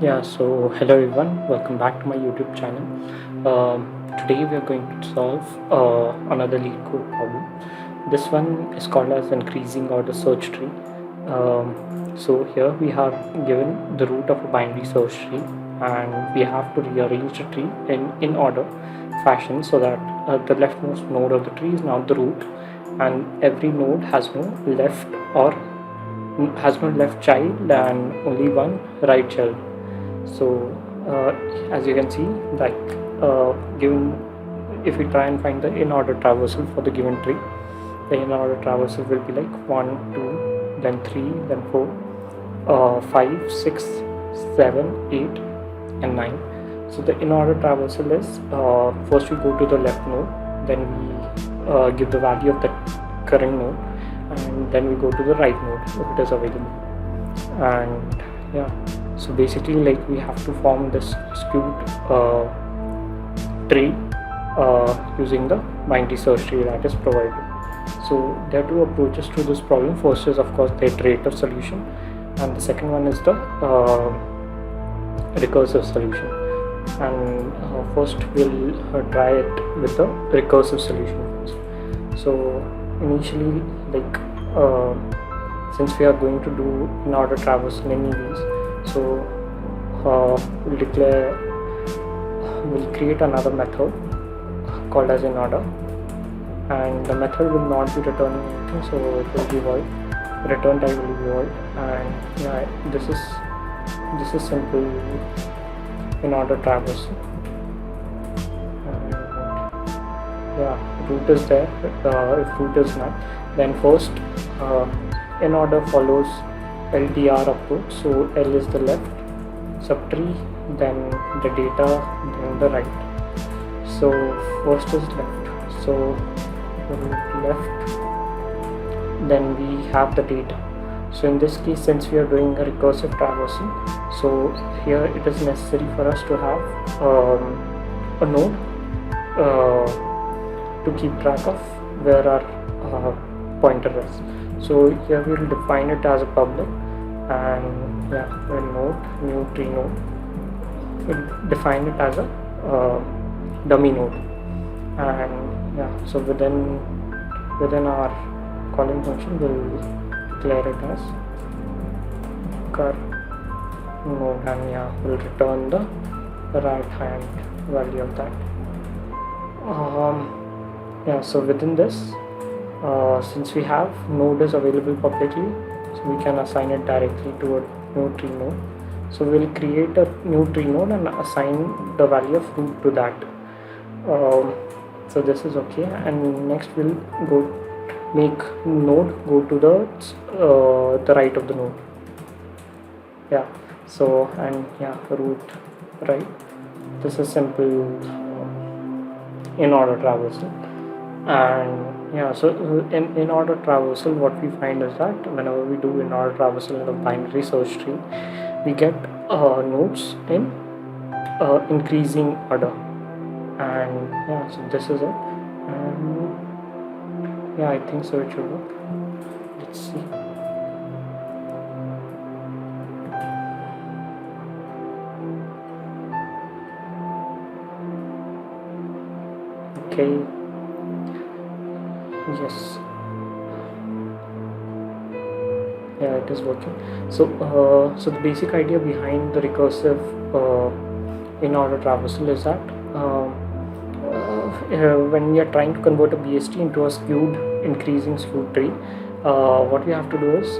Yeah, so hello everyone, welcome back to my YouTube channel. Today we are going to solve another LeetCode problem. This one is called as increasing order search tree. So here we have given the root of a binary search tree, and we have to rearrange the tree in order fashion so that the leftmost node of the tree is now the root, and every node has no left child and only one right child. So as you can see, given, if we try and find the in order traversal for the given tree, the in order traversal will be like 1 2 then 3 then 4 5 6 7 8 and 9. So the in order traversal is, first we go to the left node, then we give the value of the current node, and then we go to the right node if it is available. And yeah, so basically, like, we have to form this skewed tree using the binary search tree that is provided. So there are two approaches to this problem. First is, of course, the iterative solution, and the second one is the recursive solution. And first we'll try it with the recursive solution first. So initially, like, since we are going to do in order traversal anyways, so we'll create another method called as in order, and the method will not be returning anything, so it will be void. Return type will be void, and yeah, this is simple in order traversal. And yeah, root is there. If root is not, then first in order follows LDR approach. So L is the left subtree, then the data, then the right. So first is left, so root left, then we have the data. So in this case, since we are doing a recursive traversal, so here it is necessary for us to have a node to keep track of where our pointer is. So here we will define it as a public, and yeah, a node, new tree node, we'll define it as a dummy node. And yeah, so within our calling function, we'll declare it as cur node, and yeah, we'll return the right hand value of that. Yeah, so within this, since we have node is available publicly, so we can assign it directly to a new tree node. So we'll create a new tree node and assign the value of root to that. So this is okay, and next we'll make node go to the right of the node. Yeah, so, and yeah, root right. This is simple in order traversal. And yeah, so in order traversal, what we find is that whenever we do in order traversal in a binary search tree, we get nodes in increasing order. And yeah, so this is it. And yeah, I think so it should work. Let's see. Okay, yes, yeah, it is working. So so the basic idea behind the recursive in order traversal is that when we are trying to convert a BST into a increasing skewed tree, what we have to do is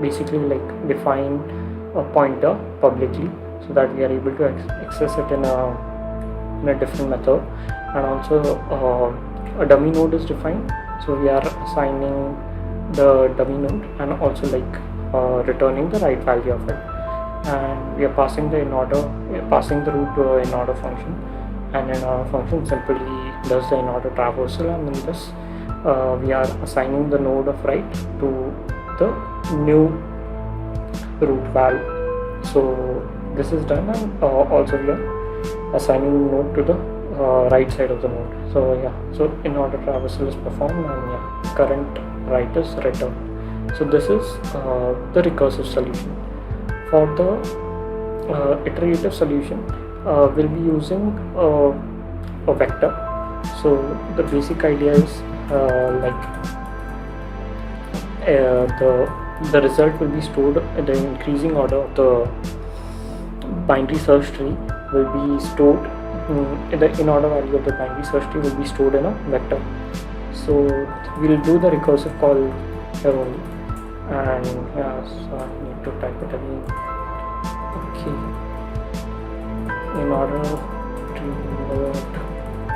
basically, like, define a pointer publicly so that we are able to access it in a different method. And also a dummy node is defined, so we are assigning the dummy node and also, like, returning the right value of it. And we are passing the root to an in order function, and in order function simply does the in order traversal, and in this we are assigning the node of right to the new root value. So this is done, and also we are assigning node to the right side of the node. So yeah, so in order traversal is performed, and yeah, current right is returned. So this is the recursive solution. For the iterative solution will be using a vector. So the basic idea is the result will be stored in the increasing order of the binary search tree will be stored in the in order value of the binary search tree will be stored in a vector. So we'll do the recursive call here only, and yeah, so I need to type it again. Okay, in order to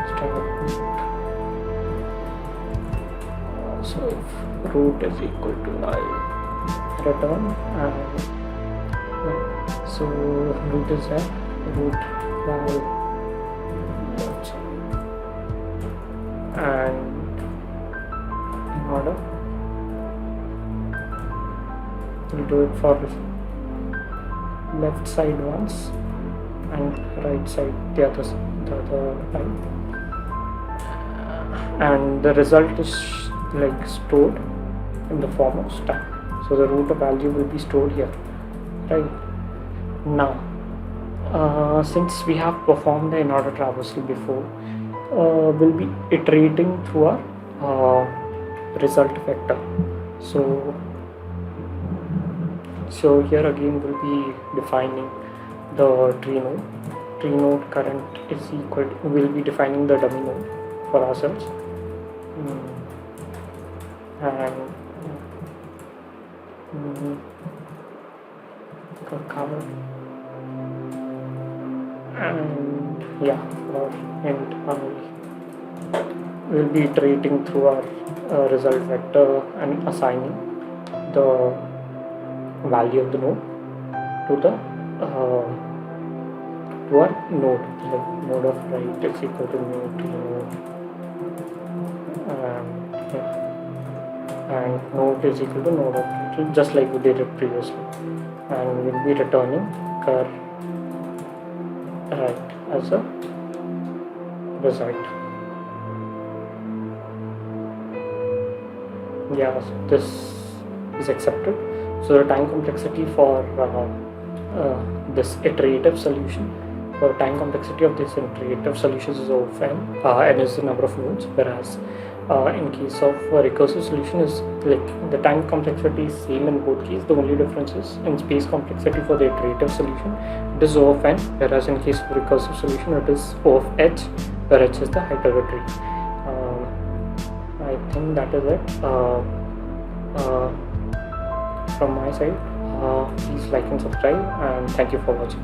start, so if root is equal to null, return, and so root is there, root null, and in order we'll do it for left side once and right side the other time, and the result is like stored in the form of stack. So the root of value will be stored here, right? Now since we have performed the in-order traversal before, we'll be iterating through our result vector. So here again we'll be defining the tree node current is equal to, we'll be defining the dummy node for ourselves, and cover, and yeah, we'll be iterating through our result vector and assigning the value of the node to the to our node, like node of right is equal to node, and node is equal to node of right, just like we did it previously, and we'll be returning cur right as a result. Yeah, so this is accepted. So the time complexity for this iterative solution, the time complexity of this iterative solutions is of n, n is the number of nodes, whereas in case of a recursive solution is like the time complexity is same in both cases. The only difference is in space complexity for the iterative solution it is O of n, whereas in case of recursive solution it is O of h, where h is the height of the tree. I think that is it from my side. Please like and subscribe, and thank you for watching.